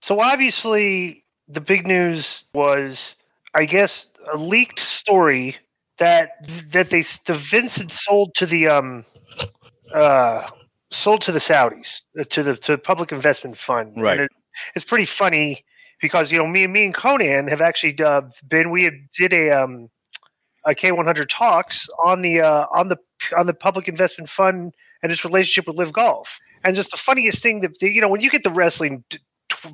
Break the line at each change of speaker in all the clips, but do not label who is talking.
So obviously, the big news was, I guess, a leaked story that the Vincent sold to the Saudis, to the public investment fund,
Right.
and it's pretty funny because me and Konnan have actually did a K100 talks on the public investment fund and its relationship with Live Golf. And just the funniest thing that when you get the wrestling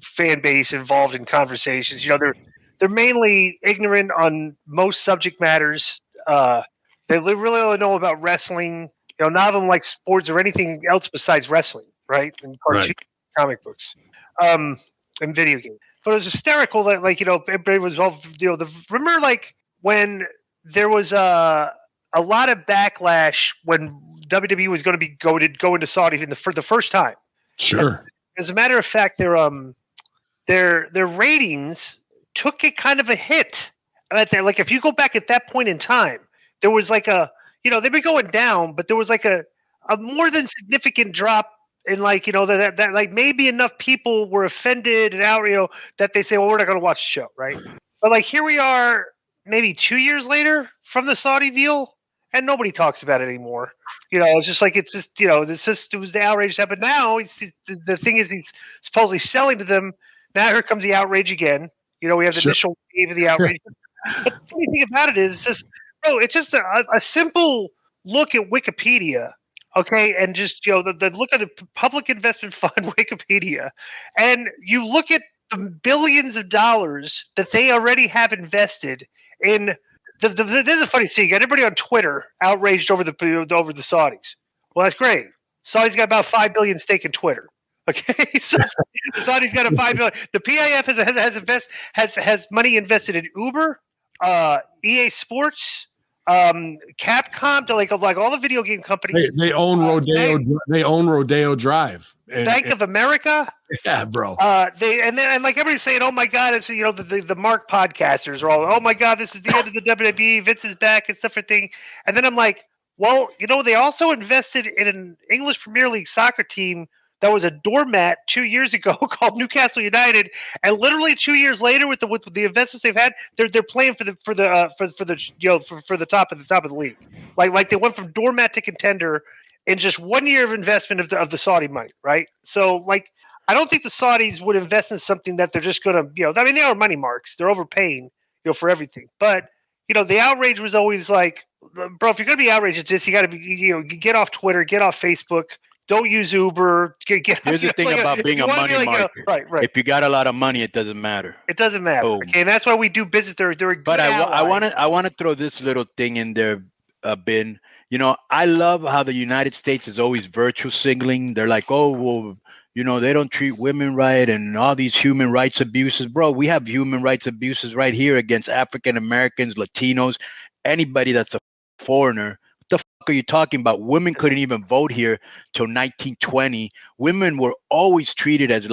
fan base involved in conversations, they're mainly ignorant on most subject matters. They really only know about wrestling. None of them like sports or anything else besides wrestling, right? And cartoon, comic books, and video games. But it was hysterical that everybody was all remember when there was a lot of backlash when WWE was going to be going to Saudi for the first time.
Sure.
As a matter of fact, their ratings took a kind of a hit. Like if you go back at that point in time, there was they've been going down, but there was a more than significant drop in that maybe enough people were offended and out, that they say, well, we're not going to watch the show, right? But here we are, maybe 2 years later from the Saudi deal, and nobody talks about it anymore. It's just it was the outrage that. But now the thing is, he's supposedly selling to them. Now here comes the outrage again. We have the initial wave of the outrage. But the funny thing about it is, it's just a simple look at Wikipedia, okay, and just the look at the public investment fund Wikipedia, and you look at the billions of dollars that they already have invested in. This is a funny thing. Everybody on Twitter outraged over the Saudis. Well, that's great. Saudis got about $5 billion stake in Twitter. Okay, so the Saudis got a $5 billion. The PIF has money invested in Uber, EA Sports, Capcom, to like all the video game companies.
They own Rodeo. They own Rodeo Drive.
Bank of America.
Yeah, bro.
And everybody's saying, "Oh my God!" It's the Mark podcasters are all, "Oh my God, this is the end of the WWE. Vince is back and stuff for thing." And then I'm like, well, they also invested in an English Premier League soccer team that was a doormat 2 years ago called Newcastle United, and literally 2 years later, with the investments they've had, they're playing for the top of the league. Like they went from doormat to contender in just 1 year of investment of the Saudi money, right? So I don't think the Saudis would invest in something that they're just going to they are money marks. They're overpaying for everything, but the outrage was always like, bro, if you're going to be outraged at this, you got to be get off Twitter, get off Facebook. Don't use Uber.
Here's the thing about being a money market.
Right.
If you got a lot of money, it doesn't matter.
It doesn't matter. Boom. Okay, and that's why we do business.
But I want to throw this little thing in there, Ben. I love how the United States is always virtue signaling. They're like, oh, well, they don't treat women right and all these human rights abuses. Bro, we have human rights abuses right here against African Americans, Latinos, anybody that's a foreigner. What the fuck are you talking about? Women couldn't even vote here till 1920. Women were always treated as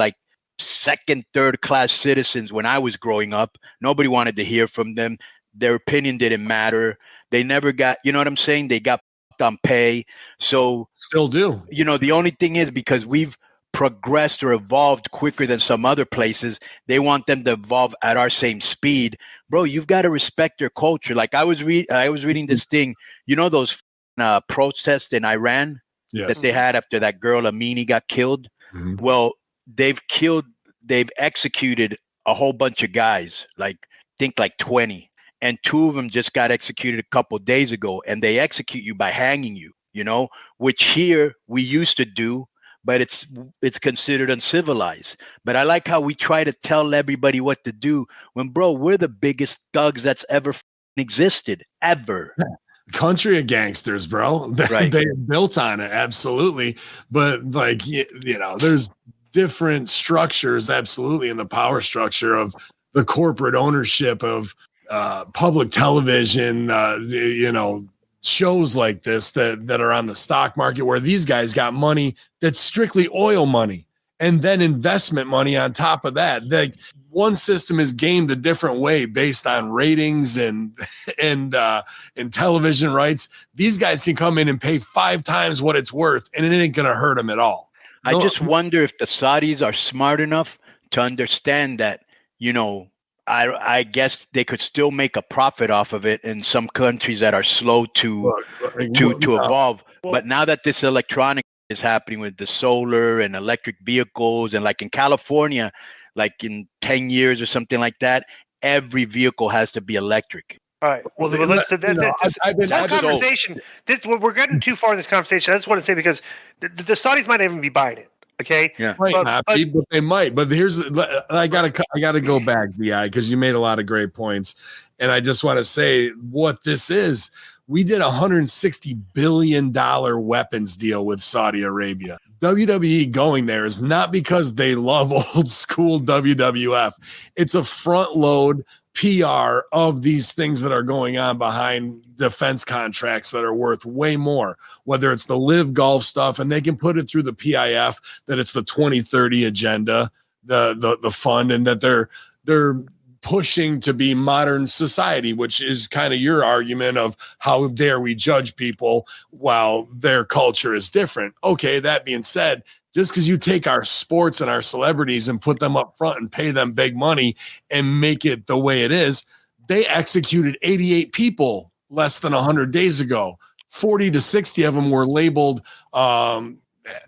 second, third class citizens when I was growing up. Nobody wanted to hear from them. Their opinion didn't matter. They never got, you know what I'm saying? They got on pay. So
still do.
The only thing is, because we've progressed or evolved quicker than some other places, they want them to evolve at our same speed. Bro, you've got to respect your culture. Like I was reading this thing, those protests in Iran that they had after that girl Amini got killed. Mm-hmm. Well, they've executed a whole bunch of guys, like 20, and 2 of them just got executed a couple of days ago, and they execute you by hanging you, which here we used to do, but it's considered uncivilized. But I like how we try to tell everybody what to do when, bro, we're the biggest thugs that's ever existed, ever.
Country of gangsters, bro.
Right.
They built on it, absolutely. But there's different structures, absolutely, in the power structure of the corporate ownership of public television, shows like this that are on the stock market, where these guys got money that's strictly oil money and then investment money on top of that. Like, one system is gamed a different way based on ratings and television rights. These guys can come in and pay 5 times what it's worth, and it ain't going to hurt them at all.
I just wonder if the Saudis are smart enough to understand that, I guess they could still make a profit off of it in some countries that are slow to evolve. But now that this electronic is happening with the solar and electric vehicles, and like in California, like in 10 years or something like that, every vehicle has to be electric.
All right. Well, conversation. We're getting too far in this conversation. I just want to say, because the Saudis might even be buying it. Okay.
Yeah. But they might. But I gotta go back, BI, because you made a lot of great points, and I just want to say what this is. We did $160 billion weapons deal with Saudi Arabia. WWE going there is not because they love old school WWF. It's a front load PR of these things that are going on behind defense contracts that are worth way more, whether it's the live golf stuff, and they can put it through the PIF that it's the 2030 agenda, the fund, and that they're pushing to be modern society, which is kind of your argument of how dare we judge people while their culture is different. Okay, that being said, just because you take our sports and our celebrities and put them up front and pay them big money and make it the way it is, they executed 88 people less than 100 days ago. 40 to 60 of them were labeled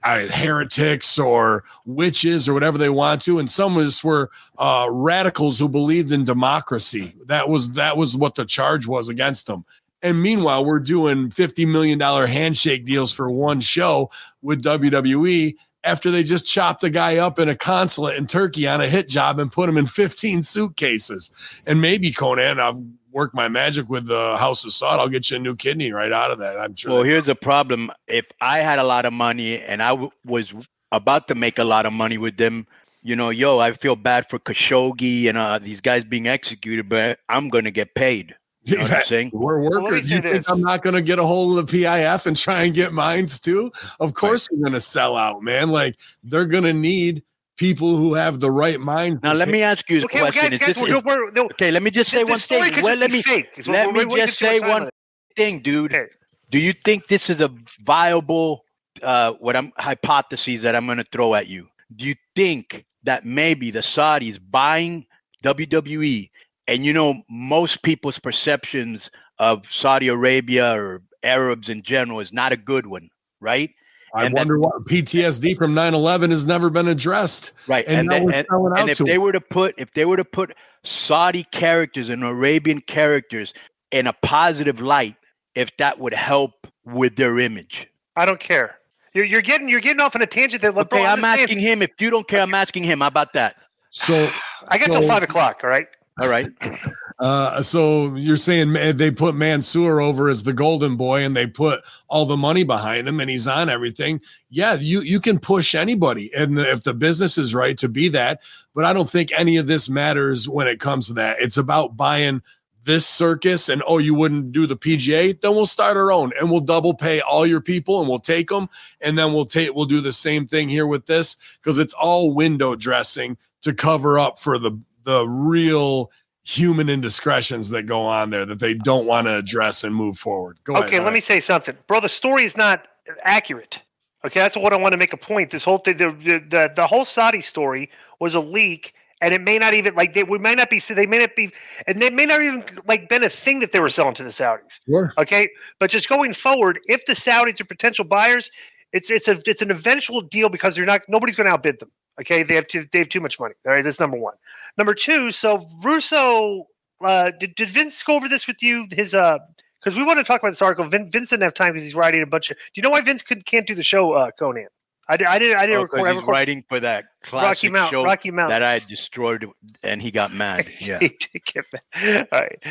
heretics or witches or whatever they want to, and some of us were radicals who believed in democracy. That was what the charge was against them. And meanwhile, we're doing $50 million handshake deals for one show with WWE after they just chopped a guy up in a consulate in Turkey on a hit job and put him in 15 suitcases. And maybe, Konnan, I've worked my magic with the House of Saud. I'll get you a new kidney right out of that, I'm sure.
Well, here's the problem. If I had a lot of money and I was about to make a lot of money with them, I feel bad for Khashoggi and these guys being executed, but I'm going to get paid. You know what I'm saying?
We're workers. You think I'm not going to get a hold of the PIF and try and get mines too? Of course we're going to sell out, man. Like, they're going to need people who have the right minds.
Now, let me ask you a question. Okay, let me just say one thing. Well, let me just say one thing, dude. Okay. Do you think this is a viable hypotheses that I'm going to throw at you? Do you think that maybe the Saudis buying WWE, and most people's perceptions of Saudi Arabia or Arabs in general is not a good one, right?
I wonder what PTSD from 9/11 has never been addressed.
Right. And if they were to put Saudi characters and Arabian characters in a positive light, if that would help with their image.
I don't care. You're getting off on a tangent there.
Okay, I'm asking him. If you don't care, I'm asking him. How about that?
So
I got till 5 o'clock.
All right.
So you're saying they put Mansoor over as the golden boy and they put all the money behind him and he's on everything. Yeah, you can push anybody. And if the business is right to be that, but I don't think any of this matters when it comes to that. It's about buying this circus and, you wouldn't do the PGA? Then we'll start our own and we'll double pay all your people and we'll take them. And then we'll do the same thing here with this, because it's all window dressing to cover up for the real human indiscretions that go on there that they don't want to address and move forward. Go ahead.
Let me say something, bro. The story is not accurate. Okay, that's what I want to make a point. This whole thing, the whole Saudi story was a leak, and it may not even they may not be, and they may not even been a thing that they were selling to the Saudis.
Sure.
Okay, but just going forward, if the Saudis are potential buyers, it's an eventual deal because nobody's going to outbid them. Okay, they have too much money. All right, that's number one. Number two, so Russo, did Vince go over this with you? His because we want to talk about this article. Vince didn't have time because he's writing a bunch of. Do you know why Vince can't do the show, Konnan? I didn't record.
He's writing for that classic show
Rocky Mountain
that I destroyed, and he got mad. Yeah.
He did get mad. All right,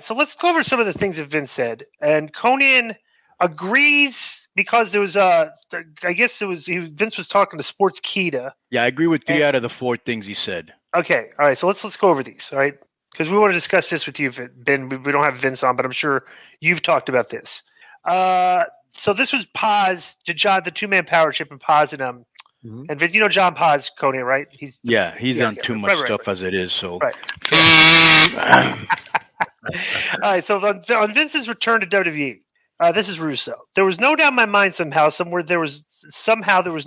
so let's go over some of the things that Vince said, and Konnan agrees. Because there was Vince was talking to Sports Kita.
Yeah, I agree with 3 out of the 4 things he said.
Okay, all right. So let's go over these. All right, because we want to discuss this with you, Ben. We don't have Vince on, but I'm sure you've talked about this. So this was Paz to John, the 2-man power trip, and Paz and and Vince. John Paz, Konnan, right? He's
on too much stuff as it is. So
right. All right. So on Vince's return to WWE. This is Russo. There was no doubt in my mind somewhere there was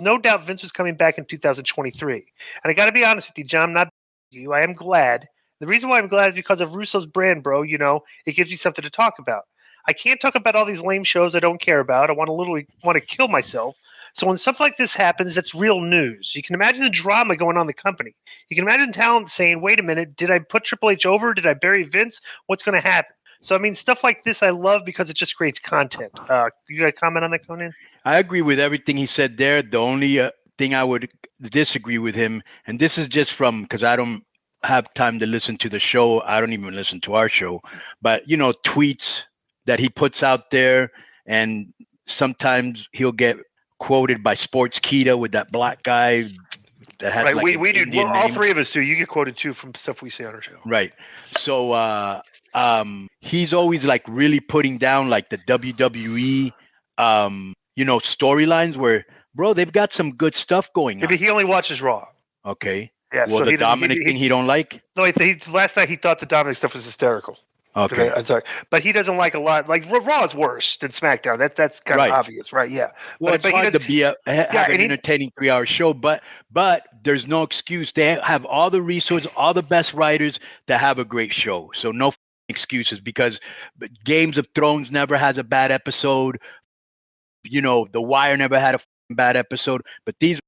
no doubt Vince was coming back in 2023. And I got to be honest with you, John, I'm not you. I am glad. The reason why I'm glad is because of Russo's brand, bro. You know, it gives you something to talk about. I can't talk about all these lame shows I don't care about. I want to kill myself. So when stuff like this happens, that's real news. You can imagine the drama going on in the company. You can imagine talent saying, wait a minute, did I put Triple H over? Did I bury Vince? What's going to happen? So, I mean, stuff like this I love because it just creates content. You got a comment on that, Konnan?
I agree with everything he said there. The only thing I would disagree with him, and this is just from because I don't have time to listen to the show. I don't even listen to our show. But, you know, tweets that he puts out there, and sometimes he'll get quoted by Sports Kita with that black guy that had like
we do. Well, all three of us do. You get quoted too from stuff we say on our show.
Right. So he's always like really putting down like the WWE you know, storylines where, bro, they've got some good stuff going on.
But he only watches Raw.
Okay.
Yeah.
Well, so the Dominic thing he don't like?
No, last night he thought the Dominic stuff was hysterical.
Okay.
I'm sorry. But he doesn't like a lot. Like Raw is worse than SmackDown. That's kind of obvious, right? Yeah.
Well, it's hard to be have an entertaining 3-hour show, but there's no excuse. They have all the resources, all the best writers to have a great show. So no excuses, because Games of Thrones never has a bad episode. You know, The Wire never had a bad episode, but these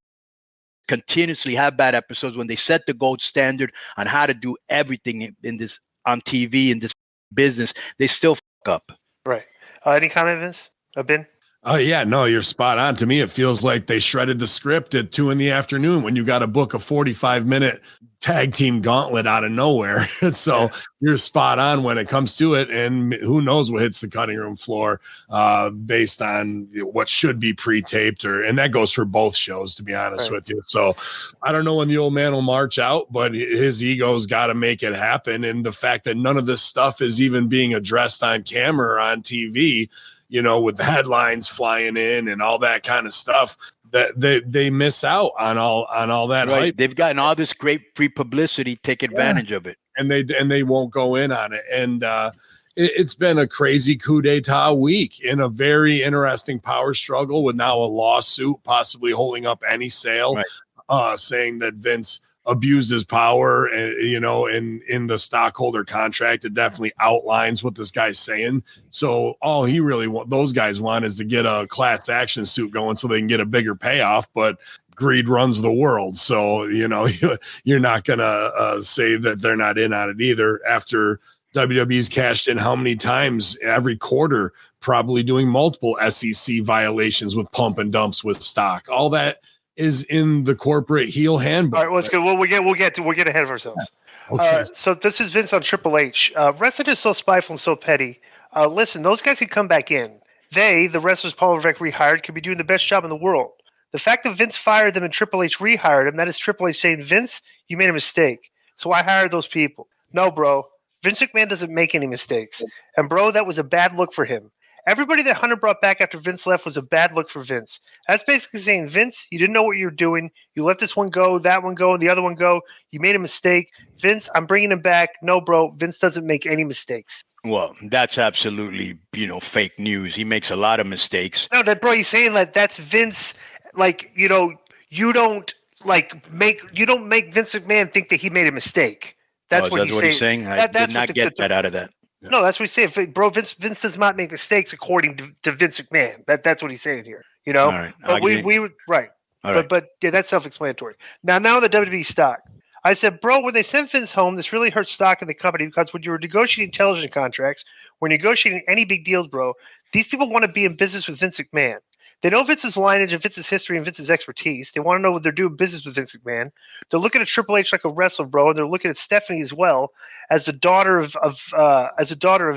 continuously have bad episodes when they set the gold standard on how to do everything in this on TV in this business. They still up.
Right. Any comment, Vince? Ben?
Oh yeah, no, you're spot on. To me, it feels like they shredded the script at 2 p.m. when you got to book a 45-minute tag team gauntlet out of nowhere. So you're spot on when it comes to it. And who knows what hits the cutting room floor based on what should be pre-taped, and that goes for both shows, to be honest with you. So I don't know when the old man will march out, but his ego's got to make it happen. And the fact that none of this stuff is even being addressed on camera or on TV, you know, with the headlines flying in and all that kind of stuff, that they miss out on all that hype.
They've gotten all this great free publicity, take advantage of it,
and they won't go in on it. And it's been a crazy coup d'etat week in a very interesting power struggle, with now a lawsuit possibly holding up any sale, saying that Vince abused his power, and you know, in the stockholder contract, it definitely outlines what this guy's saying. So all he really those guys want is to get a class action suit going so they can get a bigger payoff. But greed runs the world, so you know, you're not gonna say that they're not in on it either. After WWE's cashed in how many times every quarter, probably doing multiple SEC violations with pump and dumps with stock, all that is in the corporate heel handbook.
All right, let's go. Well, we'll get ahead of ourselves.
Okay.
So this is Vince on Triple H. Wrestling is so spiteful and so petty. Listen, those guys could come back in. The wrestlers Paul Levesque rehired, could be doing the best job in the world. The fact that Vince fired them and Triple H rehired them, that is Triple H saying, Vince, you made a mistake, so I hired those people. No, bro. Vince McMahon doesn't make any mistakes. And, bro, that was a bad look for him. Everybody that Hunter brought back after Vince left was a bad look for Vince. That's basically saying, Vince, you didn't know what you were doing. You let this one go, that one go, and the other one go. You made a mistake. Vince, I'm bringing him back. No, bro, Vince doesn't make any mistakes.
Well, that's absolutely, fake news. He makes a lot of mistakes.
No, bro, he's saying that that's Vince. Like, you don't make Vince McMahon think that he made a mistake. That's what he's saying.
I did not get that out of that.
No, that's what he's saying. Bro, Vince does not make mistakes according to Vince McMahon. That's what he's saying here.
All right.
But we right. All right. But yeah, that's self-explanatory. Now the WWE stock. I said, bro, when they sent Vince home, this really hurts stock in the company, because when you were negotiating television contracts, when negotiating any big deals, bro, these people want to be in business with Vince McMahon. They know Vince's lineage and Vince's history and Vince's expertise. They want to know what they're doing business with Vince McMahon. They're looking at Triple H like a wrestler, bro, and they're looking at Stephanie as well as the daughter of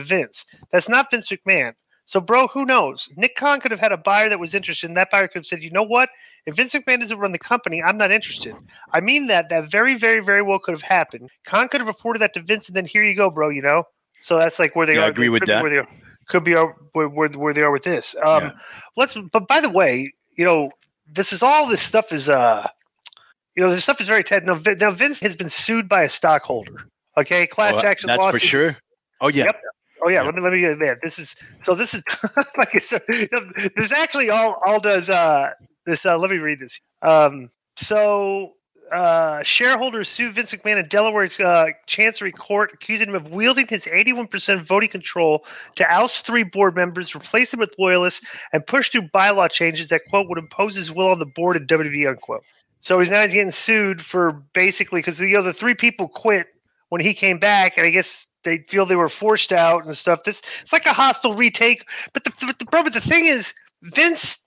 Vince. That's not Vince McMahon. So, bro, who knows? Nick Khan could have had a buyer that was interested, and that buyer could have said, you know what? If Vince McMahon doesn't run the company, I'm not interested. I mean that very, very, very well could have happened. Khan could have reported that to Vince, and then here you go, bro, So that's like where they are.
I agree with that.
Could be where they are with this. But by the way, this stuff is this stuff is very tight. Now Vince has been sued by a stockholder. Okay, class action
that's
lawsuit.
for sure. Oh yeah.
Yep. Oh yeah,
Yeah.
let me get man. This is like I said. This actually all does this. Let me read this. Shareholders sue Vince McMahon in Delaware's Chancery Court, accusing him of wielding his 81% voting control to oust 3 board members, replace them with loyalists, and push through bylaw changes that, quote, would impose his will on the board in WWE, unquote. So he's getting sued for basically because the 3 people quit when he came back, and I guess they feel they were forced out and stuff. It's like a hostile retake. But the thing is, Vince,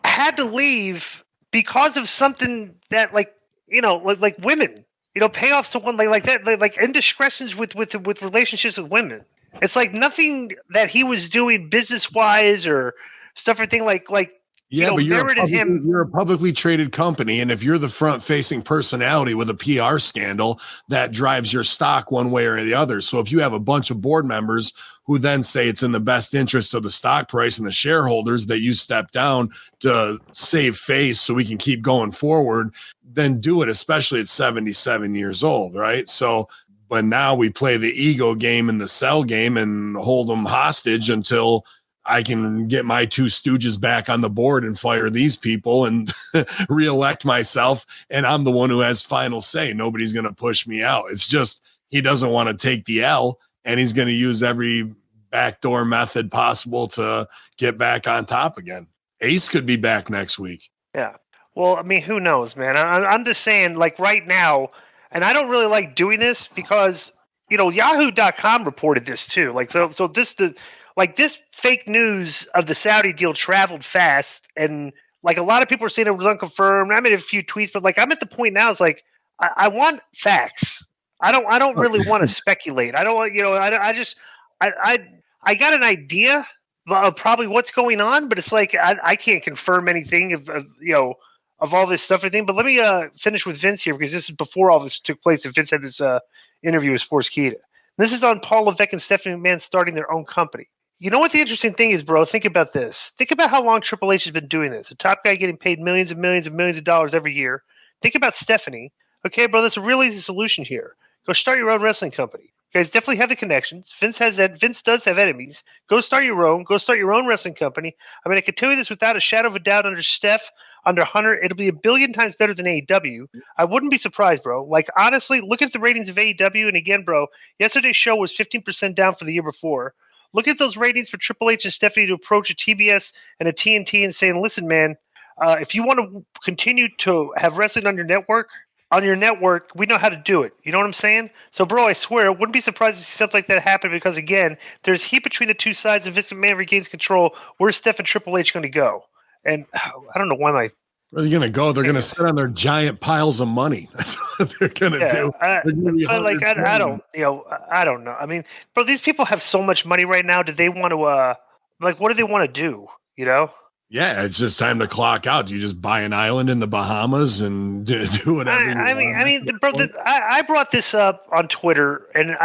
had to leave because of something that like women, payoffs to one like that, like indiscretions with relationships with women. It's like nothing that he was doing business wise or stuff or thing like.
Yeah, but you're a publicly traded company, and if you're the front-facing personality with a PR scandal, that drives your stock one way or the other. So if you have a bunch of board members who then say it's in the best interest of the stock price and the shareholders that you step down to save face so we can keep going forward, then do it, especially at 77 years old, right? So, but now we play the ego game and the sell game and hold them hostage until I can get my 2 stooges back on the board and fire these people and reelect myself. And I'm the one who has final say. Nobody's going to push me out. It's just, he doesn't want to take the L, and he's going to use every backdoor method possible to get back on top again. Ace could be back next week.
Yeah. Well, I mean, who knows, man? I'm just saying, like right now, and I don't really like doing this because, Yahoo.com reported this too. Like, so this fake news of the Saudi deal traveled fast, and like a lot of people are saying it was unconfirmed. I made a few tweets, but like I'm at the point now, it's like I want facts. I don't really want to speculate. I don't want I got an idea of probably what's going on, but it's like I can't confirm anything of all this stuff or anything. But let me finish with Vince here because this is before all this took place. And Vince had this interview with Sportskeeda. This is on Paul Levesque and Stephanie McMahon starting their own company. You know what the interesting thing is, bro? Think about this. Think about how long Triple H has been doing this. A top guy getting paid millions and millions and millions of dollars every year. Think about Stephanie. Okay, bro, that's a real easy solution here. Go start your own wrestling company. You guys definitely have the connections. Vince does have enemies. Go start your own. Go start your own wrestling company. I mean, I can tell you this without a shadow of a doubt. Under Steph, under Hunter, it'll be 1 billion times better than AEW. I wouldn't be surprised, bro. Like, honestly, look at the ratings of AEW. And again, bro, yesterday's show was 15% down for the year before. Look at those ratings for Triple H and Stephanie to approach a TBS and a TNT and saying, listen, man, if you want to continue to have wrestling on your network, we know how to do it. You know what I'm saying? So, bro, I swear, I wouldn't be surprised to see something like that happen because, again, there's heat between the two sides and Vince McMahon regains control. Where's Steph and Triple H going to go? And I don't know why my –
where are they going to go? They're going to sit on their giant piles of money. That's what they're going to do.
I don't know. I mean, bro, these people have so much money right now. Do they want to what do they want to do?
Yeah, it's just time to clock out. You just buy an island in the Bahamas and do whatever.
I brought this up on Twitter, and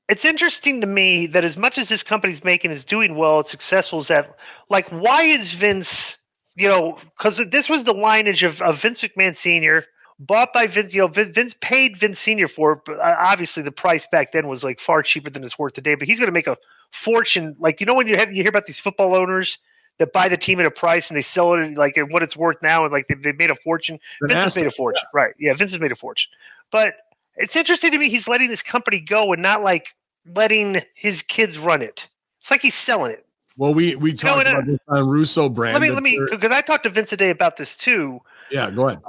it's interesting to me that as much as this company's making is doing well, it's successful. Is that like why is Vince? Because this was the lineage of Vince McMahon Sr. bought by Vince. Vince paid Vince Sr. for it, but obviously the price back then was like far cheaper than it's worth today. But he's going to make a fortune. Like when you hear about these football owners that buy the team at a price and they sell it like at what it's worth now, and like they made a fortune. Vince has made a fortune, right? Yeah, Vince has made a fortune. But it's interesting to me he's letting this company go and not like letting his kids run it. It's like he's selling it.
Well, we talked about this on Russo brand.
Let me because I talked to Vince today about this too.
Yeah, go ahead.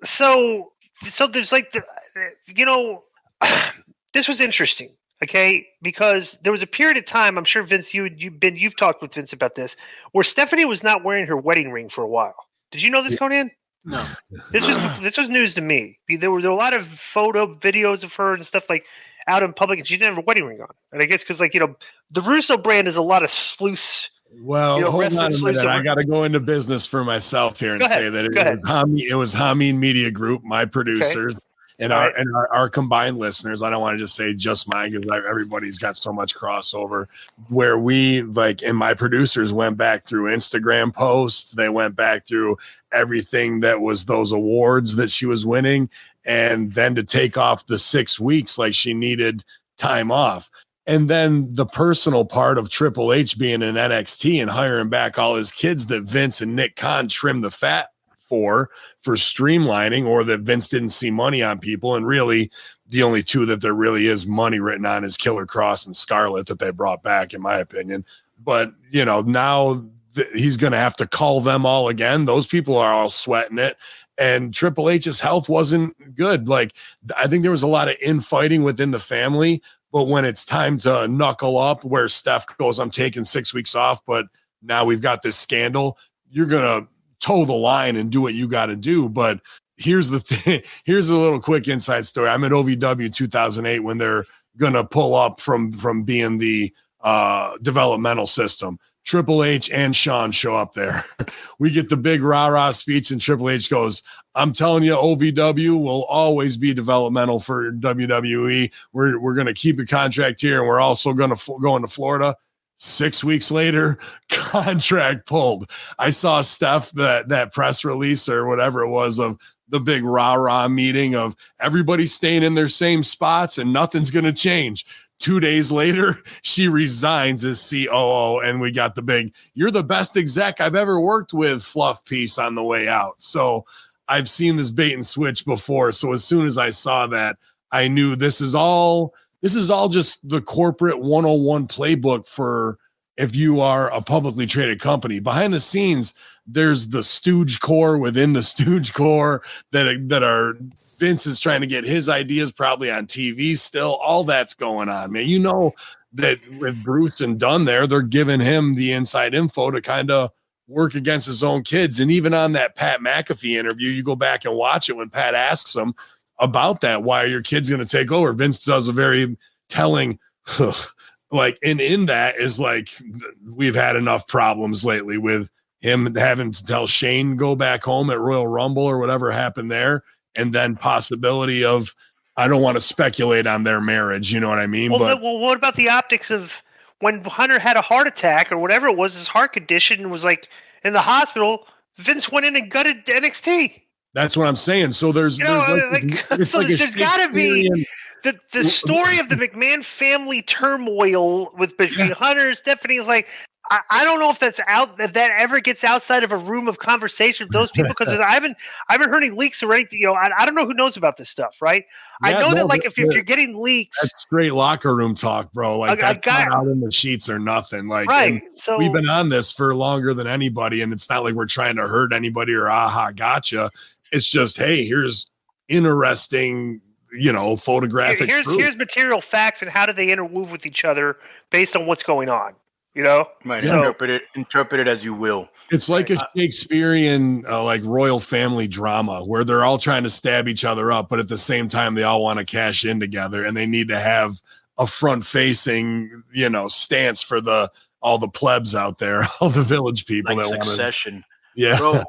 So there's like this was interesting, okay? Because there was a period of time, I'm sure Vince, you've talked with Vince about this, where Stephanie was not wearing her wedding ring for a while. Did you know this, Konnan?
No.
This was news to me. There were a lot of videos of her and stuff like out in public, and she didn't have a wedding ring on. And I guess because the Russo brand is a lot of sleuths.
Well, hold on a minute. I got to go into business for myself here and say that it was Hameen Media Group, my producers, and our combined listeners. I don't want to just say just mine because everybody's got so much crossover. Where we and my producers went back through Instagram posts. They went back through everything that was those awards that she was winning, and then to take off the 6 weeks, like she needed time off. And then the personal part of Triple H being in NXT and hiring back all his kids that Vince and Nick Khan trimmed the fat for streamlining, or that Vince didn't see money on people. And really, the only two that there really is money written on is Killer Cross and Scarlett that they brought back, in my opinion. But, now he's going to have to call them all again. Those people are all sweating it. And Triple H's health wasn't good. Like, I think there was a lot of infighting within the family. But when it's time to knuckle up, where Steph goes, I'm taking 6 weeks off, but now we've got this scandal, you're going to toe the line and do what you got to do. But here's the thing. Here's a little quick inside story. I'm at OVW 2008 when they're going to pull up from being the developmental system. Triple H and Sean show up there. We get the big rah-rah speech, and Triple H goes, I'm telling you, OVW will always be developmental for WWE. We're going to keep a contract here, and we're also going to go into Florida. 6 weeks later, contract pulled. I saw Steph, that press release or whatever it was of the big rah-rah meeting of everybody staying in their same spots and nothing's going to change. 2 days later, she resigns as COO, and we got the big, you're the best exec I've ever worked with fluff piece on the way out. So I've seen this bait and switch before. So as soon as I saw that, I knew this is all just the corporate 101 playbook for if you are a publicly traded company. Behind the scenes, there's the stooge core within the stooge core that are Vince is trying to get his ideas probably on TV still. All that's going on, man. You know that with Bruce and Dunn there, they're giving him the inside info to kind of work against his own kids. And even on that Pat McAfee interview, you go back and watch it when Pat asks him about that. Why are your kids going to take over? Vince does a very telling, like, and in that is like, we've had enough problems lately with him having to tell Shane go back home at Royal Rumble or whatever happened there. And then possibility of, I don't want to speculate on their marriage. You know what I mean?
Well, what about the optics of when Hunter had a heart attack or whatever it was, his heart condition, and was like in the hospital, Vince went in and gutted NXT.
That's what I'm saying. So there's
there's got to be the story of the McMahon family turmoil between Hunter and Stephanie is like, I don't know if if that ever gets outside of a room of conversation with those people, because I haven't heard any leaks or anything. I don't know who knows about this stuff, right? Yeah, I know that like if you're getting leaks,
that's straight locker room talk, bro. Like that's not out in the sheets or nothing. Like,
right. So
we've been on this for longer than anybody, and it's not like we're trying to hurt anybody or gotcha. It's just, hey, here's interesting, photographic.
Here's material facts, and how do they interweave with each other based on what's going on.
Right. So, interpret it as you will.
It's like a Shakespearean, like royal family drama where they're all trying to stab each other up, but at the same time, they all want to cash in together, and they need to have a front-facing, stance for all the plebs out there, all the village people
like
that
Succession.
Yeah.
Bro,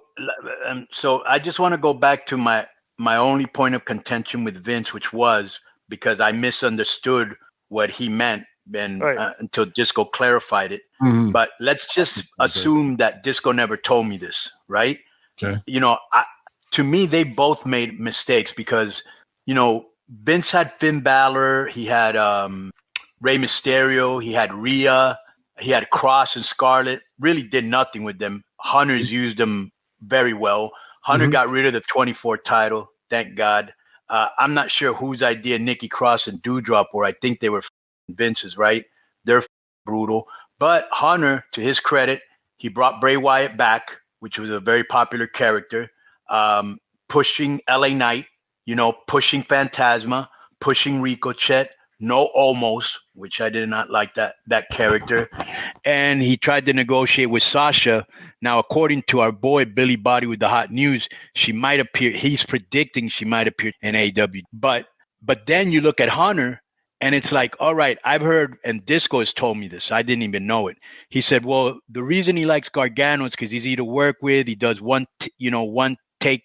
so I just want to go back to my only point of contention with Vince, which was because I misunderstood what he meant. And until Disco clarified it. Mm-hmm. But let's just assume that Disco never told me this, right?
Okay.
To me, they both made mistakes because, Vince had Finn Balor, he had Rey Mysterio, he had Rhea, he had Cross and Scarlett, really did nothing with them. Hunter's used them very well. Hunter got rid of the 24 title, thank God. I'm not sure whose idea Nikki Cross and Doudrop were. I think they were Vince's, right? They're brutal. But Hunter, to his credit, he brought Bray Wyatt back, which was a very popular character, pushing LA Knight, pushing Phantasma, pushing Ricochet, no Omos, which I did not like that character. And he tried to negotiate with Sasha. Now, according to our boy Billy Body with the hot news, she might appear, he's predicting she might appear in AEW. But then you look at Hunter, and it's like, all right, I've heard, and Disco has told me this. I didn't even know it. He said, well, the reason he likes Gargano is because he's easy to work with. He does one take,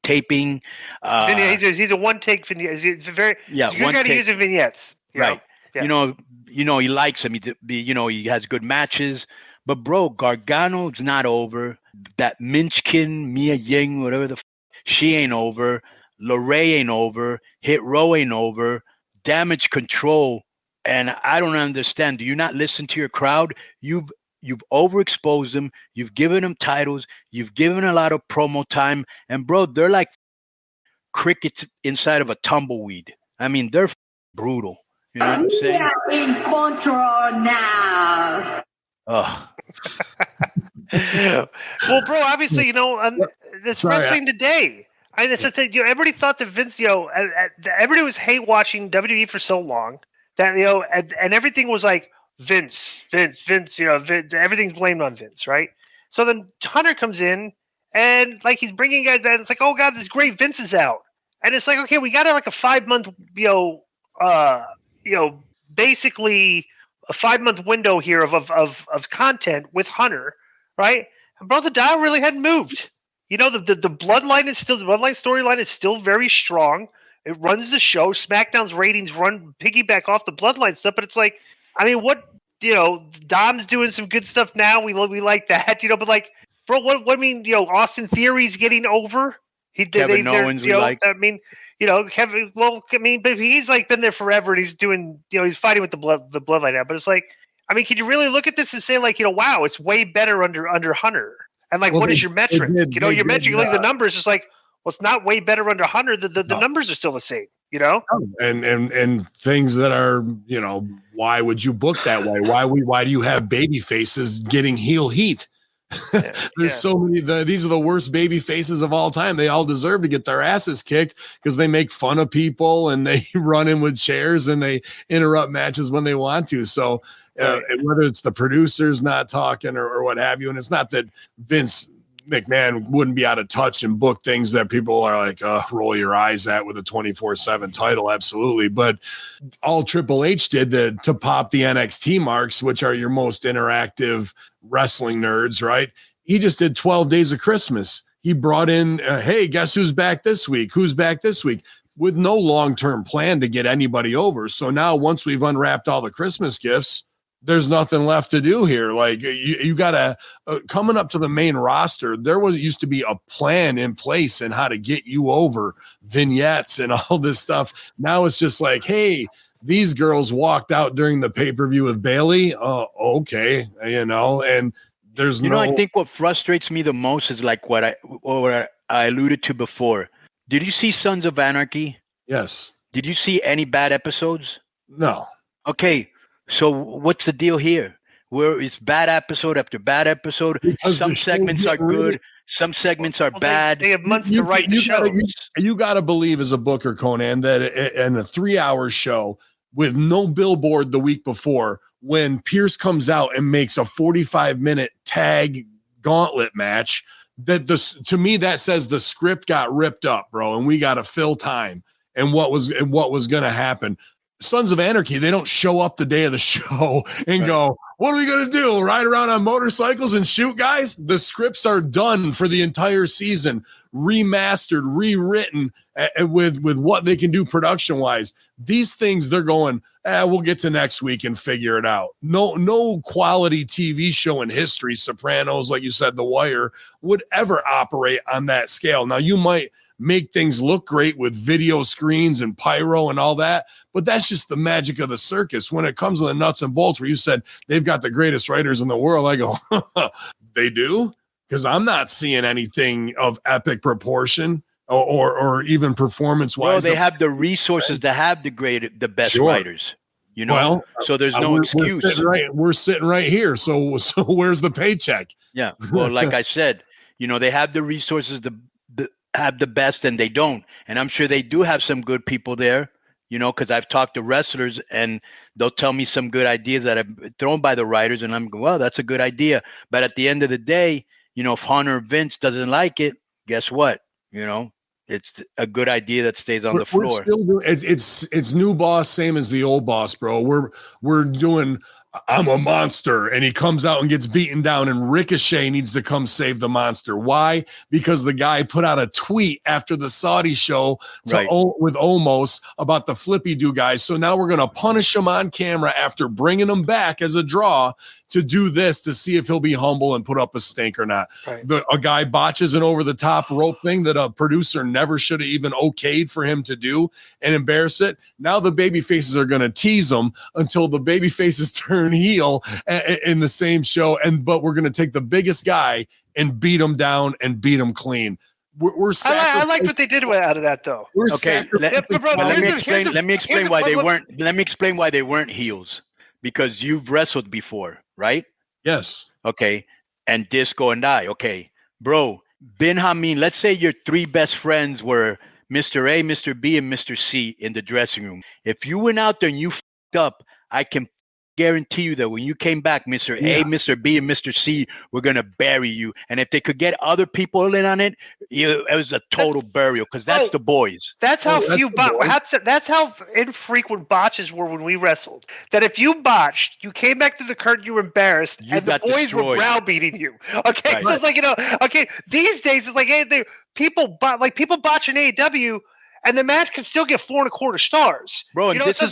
taping.
He's a one take vignette. He's very,
yeah,
he's good at using vignettes.
Right. Yeah. He likes him. He has good matches. But bro, Gargano's not over. That Minchkin, Mia Ying, whatever she ain't over. LeRae ain't over. Hit Row ain't over. Damage Control And I don't understand. Do you not listen to your crowd? You've overexposed them. You've given them titles. You've given a lot of promo time. And bro, they're like crickets inside of a tumbleweed. I mean, they're brutal. You know what I'm saying?
We are in control now.
Oh.
Well, bro, obviously, you know, this wrestling today. It's the thing, everybody thought that Vince, everybody was hate watching WWE for so long that, and everything was like Vince, Vince, everything's blamed on Vince, right? So then Hunter comes in and like he's bringing guys back. It's like, oh god, this great Vince is out, and it's like, okay, we got like a 5-month, basically a 5-month window here of content with Hunter, right? And bro, the dial really hadn't moved. The bloodline is still, the bloodline storyline is still very strong. It runs the show. SmackDown's ratings piggyback off the bloodline stuff, but it's like, I mean, Dom's doing some good stuff now. We like that, but like, bro, what I mean, Austin Theory's getting over.
Kevin Owens, we like.
I mean, Kevin. Well, I mean, but he's like been there forever, and he's doing, he's fighting with the bloodline now. But it's like, I mean, can you really look at this and say like, wow, it's way better under Hunter? And like, what is your metric? Your metric, you look at the numbers, it's like, well, it's not way better under Hunter. The numbers are still the same,
And things that are, why would you book that way? Why do you have baby faces getting heel heat? There's so many. These are the worst baby faces of all time. They all deserve to get their asses kicked because they make fun of people and they run in with chairs and they interrupt matches when they want to. So whether it's the producers not talking or what have you, and it's not that Vince McMahon wouldn't be out of touch and book things that people are like, roll your eyes at with a 24/7 title. Absolutely. But all Triple H did to pop the NXT marks, which are your most interactive wrestling nerds, right? He just did 12 Days of Christmas. He brought in, hey, guess who's back this week? Who's back this week? With no long-term plan to get anybody over. So now once we've unwrapped all the Christmas gifts, there's nothing left to do here. Like you gotta coming up to the main roster. Used to be a plan in place and how to get you over, vignettes and all this stuff. Now it's just like, hey, these girls walked out during the pay-per-view with Bailey. Okay, and there's
I think what frustrates me the most is like what I alluded to before. Did you see Sons of Anarchy?
Yes.
Did you see any bad episodes?
No.
Okay. So what's the deal here? Where it's bad episode after bad episode. Because some segments are good. Some segments are bad.
They have months to write the show.
You got to believe as a booker, Konnan, that in a 3-hour show with no billboard the week before, when Pierce comes out and makes a 45-minute tag gauntlet match, to me that says the script got ripped up, bro, and we got to fill time and what was going to happen. Sons of Anarchy, they don't show up the day of the show and go, what are we going to do? Ride around on motorcycles and shoot guys? The scripts are done for the entire season, remastered, rewritten with what they can do production-wise. These things, they're going, we'll get to next week and figure it out. No quality TV show in history, Sopranos, like you said, The Wire, would ever operate on that scale. Now, you might make things look great with video screens and pyro and all that, but that's just the magic of the circus. When it comes to the nuts and bolts, where you said they've got the greatest writers in the world, I go, they do? Because I'm not seeing anything of epic proportion or even performance-wise.
Well, they have the resources to have the best writers. So there's no excuse.
We're sitting right here. So where's the paycheck?
Yeah. Well, like I said, they have the resources to have the best, and they don't. And I'm sure they do have some good people there, because I've talked to wrestlers and they'll tell me some good ideas that I've thrown by the writers, and I'm going, well, that's a good idea. But at the end of the day, if Hunter Vince doesn't like it, guess what? It's a good idea that stays on the floor.
It's new boss, same as the old boss, bro. We're doing I'm a monster, and he comes out and gets beaten down, and Ricochet needs to come save the monster. Why? Because the guy put out a tweet after the Saudi show with Omos about the Flippy Do guys. So now we're going to punish him on camera after bringing him back as a draw to do this to see if he'll be humble and put up a stink or not.
Right.
A guy botches an over-the-top rope thing that a producer never should have even okayed for him to do and embarrass it. Now the baby faces are going to tease him until the baby faces turn heel in the same show, but we're going to take the biggest guy and beat him down and beat him clean.
I liked what they did out of that, though.
Let me explain why they weren't heels, because you've wrestled before, right?
Yes.
Okay. And Disco and I. Okay, bro. Ben Hameen. Let's say your three best friends were Mr. A, Mr. B, and Mr. C in the dressing room. If you went out there and you fucked up, I can guarantee you that when you came back, Mr. A, Mr. B, and Mr. C were going to bury you. And if they could get other people in on it, it was a total burial, because that's the boys.
That's how that's how infrequent botches were when we wrestled. That if you botched, you came back to the curtain, you were embarrassed, and the boys were browbeating you. Okay, right. So it's like, okay, these days it's like, hey, people botch in AEW. And the match can still get 4.25 stars,
bro. And this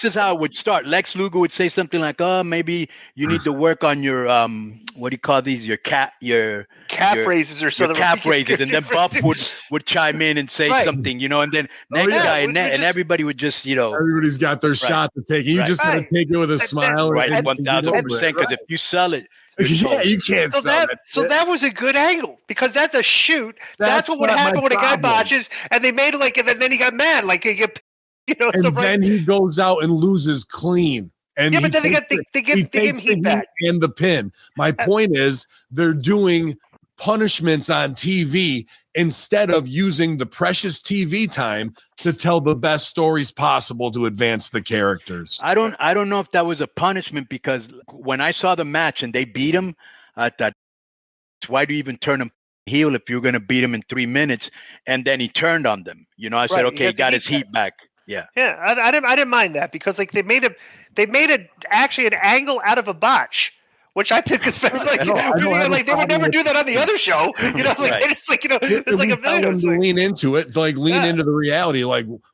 is how it would start. Lex Luger would say something like, "Oh, maybe you need to work on your what do you call these? Your calf
raises or something."
Calf raises, and then Buff would chime in and say something, and then next guy, and everybody would just,
everybody's got their shot to take. You just gotta take it with a smile,
right? 1,000%. Because if you sell it.
Yeah, you can't sell it.
So that was a good angle, because that's a shoot. That's what would happen when a guy botches, and they made it and then he got mad,
And then he goes out and loses clean. And
but then they give him heat back
and the pin. My point is, they're doing punishments on TV instead of using the precious TV time to tell the best stories possible to advance the characters.
I don't know if that was a punishment, because when I saw the match and they beat him, I thought, why do you even turn him heel if you're going to beat him in 3 minutes? And then he turned on them. I said, okay, he got his heat back. Yeah.
Yeah, I didn't mind that, because they made actually an angle out of a botch, which I think is better. They would never do that on the other show. It's like a million.
Lean into it, lean into the reality.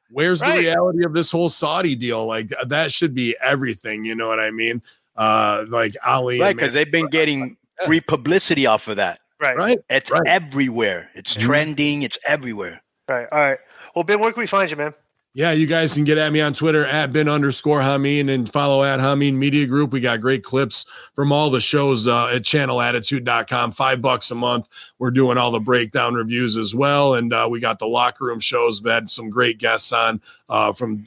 Where's the reality of this whole Saudi deal? That should be everything. You know what I mean? Ali,
right? Because they've been getting free publicity off of that.
Right.
It's everywhere. It's trending. It's everywhere.
Right. All right. Well, Ben, where can we find you, man?
Yeah, you guys can get at me on Twitter at @Ben_Hameen and follow @Hameen Media Group. We got great clips from all the shows at channelattitude.com. $5 a month. We're doing all the breakdown reviews as well. And we got the locker room shows. We had some great guests on from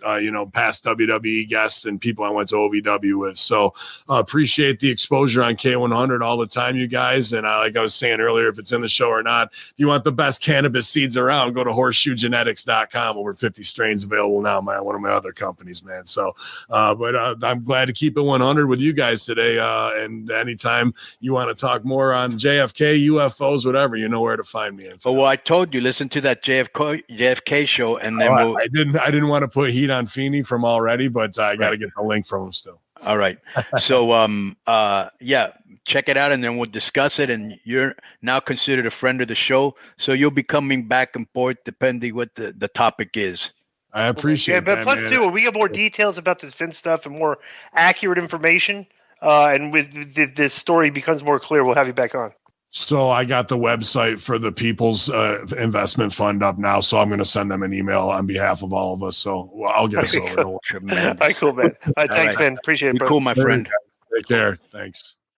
past WWE guests and people I went to OVW with. So appreciate the exposure on K100 all the time, you guys. And like I was saying earlier, if it's in the show or not, if you want the best cannabis seeds around, go to horseshoegenetics.com. Over 50 strains available now, one of my other companies, man. So, but I'm glad to keep it 100 with you guys today. And anytime you want to talk more on JFK, UFOs, whatever, you know where to find me.
Well, I told you, listen to that JFK show, and then
I didn't want to put heat on Feeney from already, but I got to get the link from him still.
All right. So, check it out, and then we'll discuss it. And you're now considered a friend of the show, so you'll be coming back and forth depending what the topic is.
I appreciate
that. But plus, too, when we get more details about this Vince stuff and more accurate information, and with this story becomes more clear, we'll have you back on.
So I got the website for the People's Investment Fund up now, so I'm going to send them an email on behalf of all of us. So I'll get us over.
All right, cool, man. All right, thanks, man. Appreciate it, bro.
Cool, my friend.
Take care. Thanks.